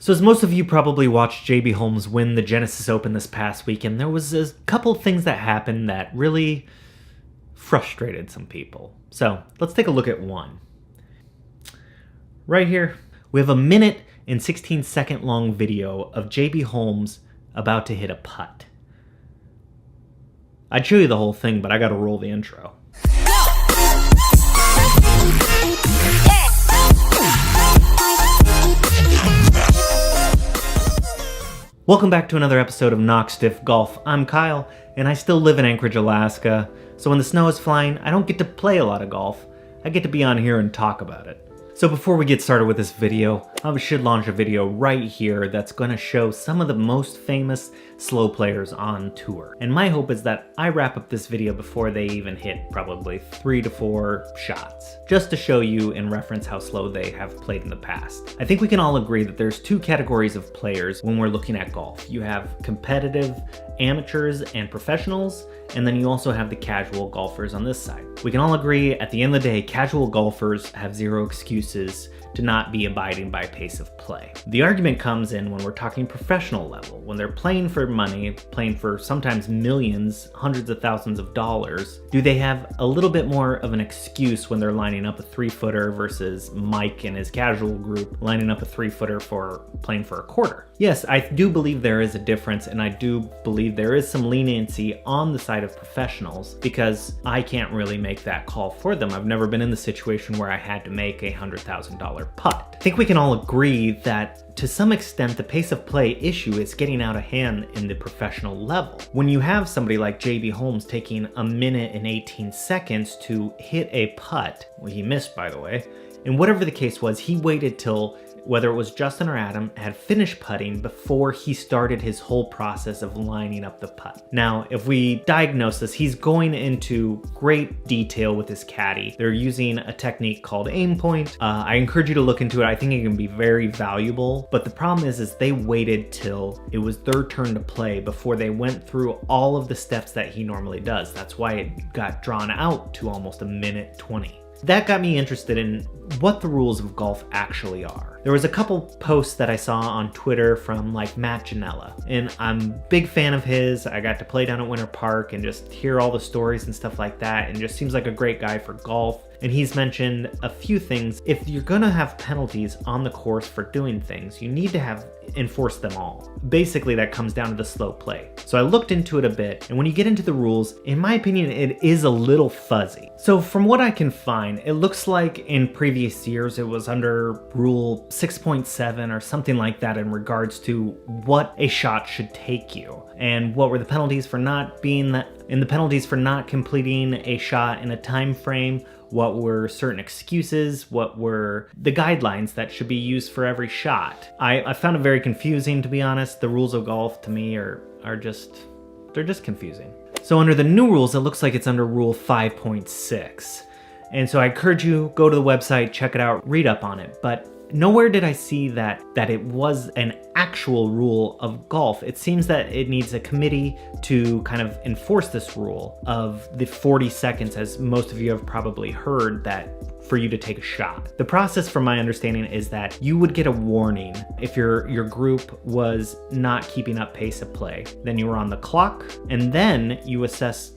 So as most of you probably watched JB Holmes win the Genesis Open this past weekend, there was a couple things that happened that really frustrated some people. So let's take a look at one. Right here, we have a 1:16 long video of JB Holmes about to hit a putt. I'd show you the whole thing, but I gotta roll the intro. Welcome back to another episode of Knock Stiff Golf. I'm Kyle, and I still live in Anchorage, Alaska, so when the snow is flying, I don't get to play a lot of golf. I get to be on here and talk about it. So before we get started with this video, I should launch a video right here that's going to show some of the most famous slow players on tour. And my hope is that I wrap up this video before they even hit probably 3 to 4 shots, just to show you and reference how slow they have played in the past. I think we can all agree that there's two categories of players when we're looking at golf. You have competitive amateurs and professionals, and then you also have the casual golfers on this side. We can all agree at the end of the day, casual golfers have zero excuses to not be abiding by pace of play. The argument comes in when we're talking professional level, when they're playing for money, playing for sometimes millions, hundreds of thousands of dollars. Do they have a little bit more of an excuse when they're lining up a 3-footer versus Mike and his casual group lining up a 3-footer for playing for a quarter? Yes, I do believe there is a difference, and I do believe there is some leniency on the side of professionals because I can't really make that call for them. I've never been in the situation where I had to make a $100,000 putt. I think we can all agree that to some extent the pace of play issue is getting out of hand in the professional level. When you have somebody like JB Holmes taking 1:18 to hit a putt, well, he missed by the way, and whatever the case was, he waited till whether it was Justin or Adam had finished putting before he started his whole process of lining up the putt. Now, if we diagnose this, he's going into great detail with his caddy. They're using a technique called aim point. I encourage you to look into it. I think it can be very valuable, but the problem is they waited till it was their turn to play before they went through all of the steps that he normally does. That's why it got drawn out to almost 1:20. That got me interested in what the rules of golf actually are. There was a couple posts that I saw on Twitter from like Matt Janella, and I'm a big fan of his. I got to play down at Winter Park and just hear all the stories and stuff like that, and just seems like a great guy for golf. And he's mentioned a few things. If you're gonna have penalties on the course for doing things, you need to enforce them all. Basically, that comes down to the slow play. So I looked into it a bit, and when you get into the rules, in my opinion, it is a little fuzzy. So from what I can find, it looks like in previous years it was under Rule 6.7 or something like that in regards to what a shot should take you. And what were the penalties for not being that, and the penalties for not completing a shot in a time frame. What were certain excuses? What were the guidelines that should be used for every shot? I found it very confusing, to be honest. The rules of golf to me are just confusing. So under the new rules, it looks like it's under Rule 5.6. And so I encourage you, go to the website, check it out, read up on it. But nowhere did I see that it was an actual rule of golf. It seems that it needs a committee to kind of enforce this rule of the 40 seconds, as most of you have probably heard, that for you to take a shot. The process, from my understanding, is that you would get a warning if your group was not keeping up pace of play. Then you were on the clock, and then you're assessed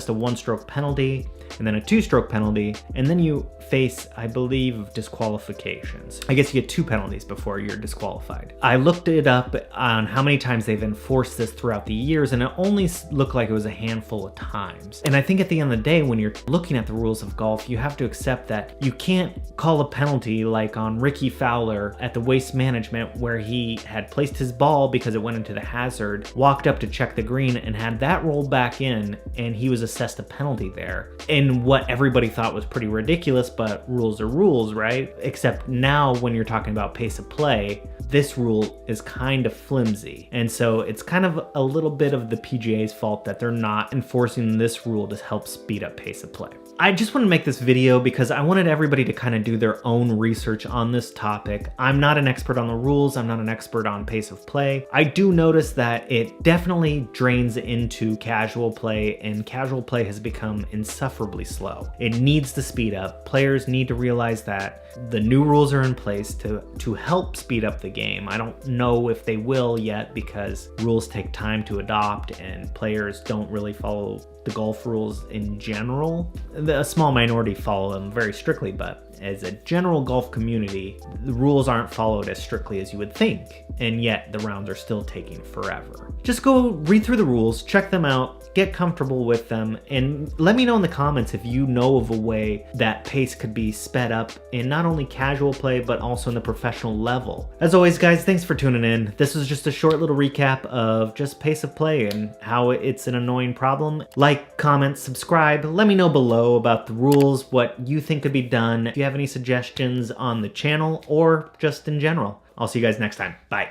a 1-stroke penalty, and then a 2-stroke penalty, and then you face, I believe, disqualifications. I guess you get 2 penalties before you're disqualified. I looked it up on how many times they've enforced this throughout the years, and it only looked like it was a handful of times. And I think at the end of the day, when you're looking at the rules of golf, you have to accept that you can't call a penalty like on Ricky Fowler at the Waste Management, where he had placed his ball because it went into the hazard, walked up to check the green, and had that roll back in, and he was assessed a penalty there. And what everybody thought was pretty ridiculous, but rules are rules, right? Except now when you're talking about pace of play, this rule is kind of flimsy. And so it's kind of a little bit of the PGA's fault that they're not enforcing this rule to help speed up pace of play. I just want to make this video because I wanted everybody to kind of do their own research on this topic. I'm not an expert on the rules. I'm not an expert on pace of play. I do notice that it definitely drains into casual play, and casual play has become insufferably slow. It needs to speed up. Players need to realize that the new rules are in place to help speed up the game. I don't know if they will yet because rules take time to adopt and players don't really follow the golf rules in general. A small minority follow them very strictly, but as a general golf community, the rules aren't followed as strictly as you would think, and yet the rounds are still taking forever. Just go read through the rules, check them out, get comfortable with them, and let me know in the comments if you know of a way that pace could be sped up in not only casual play, but also in the professional level. As always, guys, thanks for tuning in. This was just a short little recap of just pace of play and how it's an annoying problem. Like, comment, subscribe. Let me know below about the rules, what you think could be done. If you have any suggestions on the channel or just in general. I'll see you guys next time. Bye.